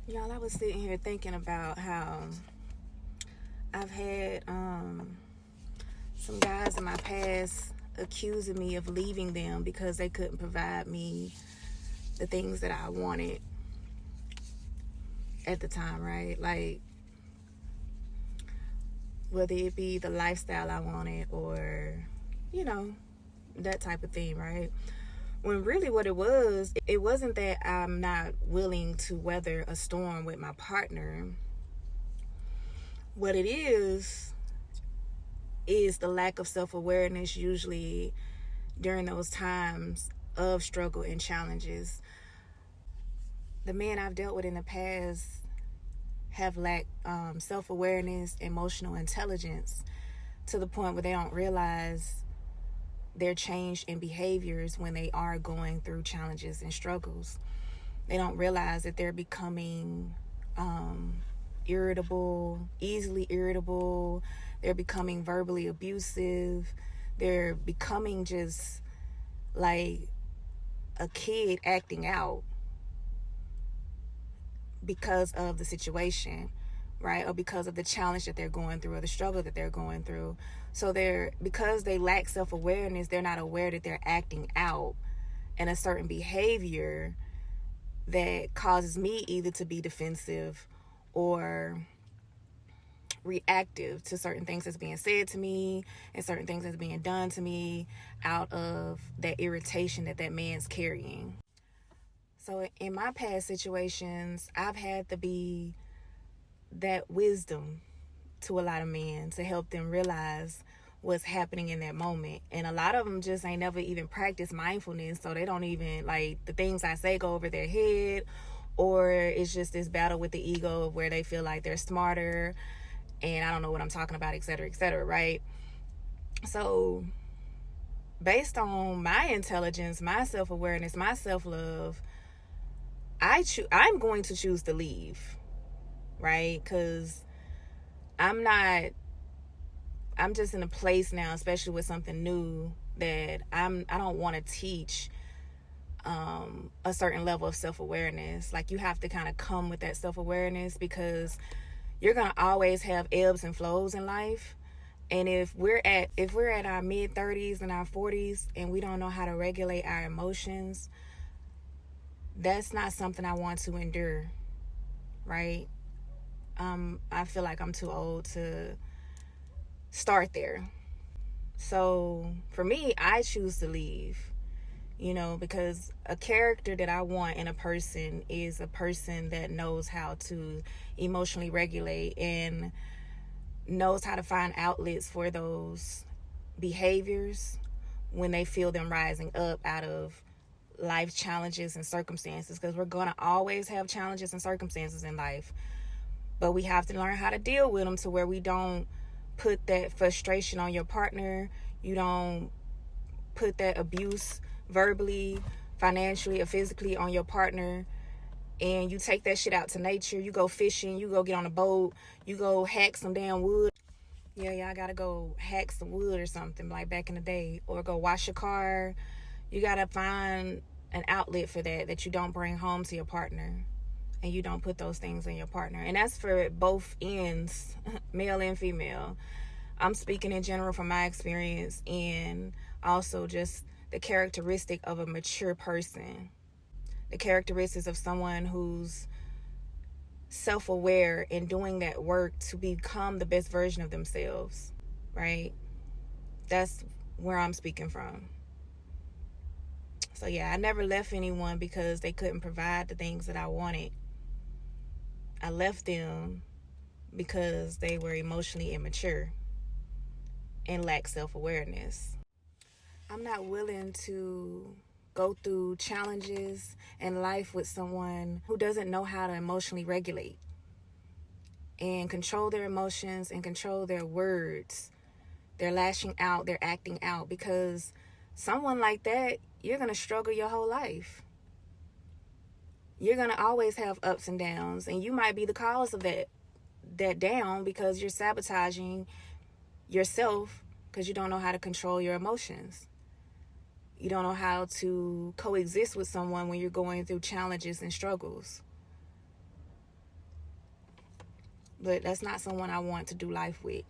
Y'all, I was sitting here thinking about how I've had some guys in my past accusing me of leaving them because they couldn't provide me the things that I wanted at the time, right? Like, whether it be the lifestyle I wanted or, you know, that type of thing, right? When really what it wasn't that I'm not willing to weather a storm with my partner. What it is the lack of self-awareness usually during those times of struggle and challenges. The men I've dealt with in the past have lacked self-awareness, emotional intelligence, to the point where they don't realize their change in behaviors when they are going through challenges and struggles. They don't realize that they're becoming irritable, easily irritable. They're becoming verbally abusive. They're becoming just like a kid acting out because of the situation, right? Or because of the challenge that they're going through or the struggle that they're going through. So because they lack self-awareness, they're not aware that they're acting out in a certain behavior that causes me either to be defensive or reactive to certain things that's being said to me and certain things that's being done to me out of that irritation that man's carrying. So in my past situations, I've had to be that wisdom to a lot of men to help them realize what's happening in that moment. And a lot of them just ain't never even practiced mindfulness, so they don't even, like, the things I say go over their head, or it's just this battle with the ego where they feel like they're smarter and I don't know what I'm talking about, et cetera, right? So based on my intelligence, my self-awareness, my self-love, I'm going to choose to leave, right? Because I'm not I'm just in a place now, especially with something new, that I don't want to teach a certain level of self-awareness. Like, you have to kind of come with that self-awareness, because you're going to always have ebbs and flows in life. And if we're at our mid 30s and our 40s and we don't know how to regulate our emotions, that's not something I want to endure, right? I feel like I'm too old to start there. So for me, I choose to leave, because a character that I want in a person is a person that knows how to emotionally regulate and knows how to find outlets for those behaviors when they feel them rising up out of life challenges and circumstances, because we're going to always have challenges and circumstances in life, but we have to learn how to deal with them to where we don't put that frustration on your partner. You don't put that abuse verbally, financially, or physically on your partner, and you take that shit out to nature. You go fishing, you go get on a boat, you go hack some damn wood. Yeah, I gotta go hack some wood or something like back in the day, or go wash your car. You gotta find an outlet for that you don't bring home to your partner, and you don't put those things on your partner. And that's for both ends, male and female. I'm speaking in general from my experience, and also just the characteristic of a mature person, the characteristics of someone who's self-aware and doing that work to become the best version of themselves, right? That's where I'm speaking from. So yeah, I never left anyone because they couldn't provide the things that I wanted. I left them because they were emotionally immature and lacked self-awareness. I'm not willing to go through challenges in life with someone who doesn't know how to emotionally regulate and control their emotions and control their words. They're lashing out, they're acting out, because someone like that, you're going to struggle your whole life. You're going to always have ups and downs, and you might be the cause of that down, because you're sabotaging yourself because you don't know how to control your emotions. You don't know how to coexist with someone when you're going through challenges and struggles. but that's not someone I want to do life with.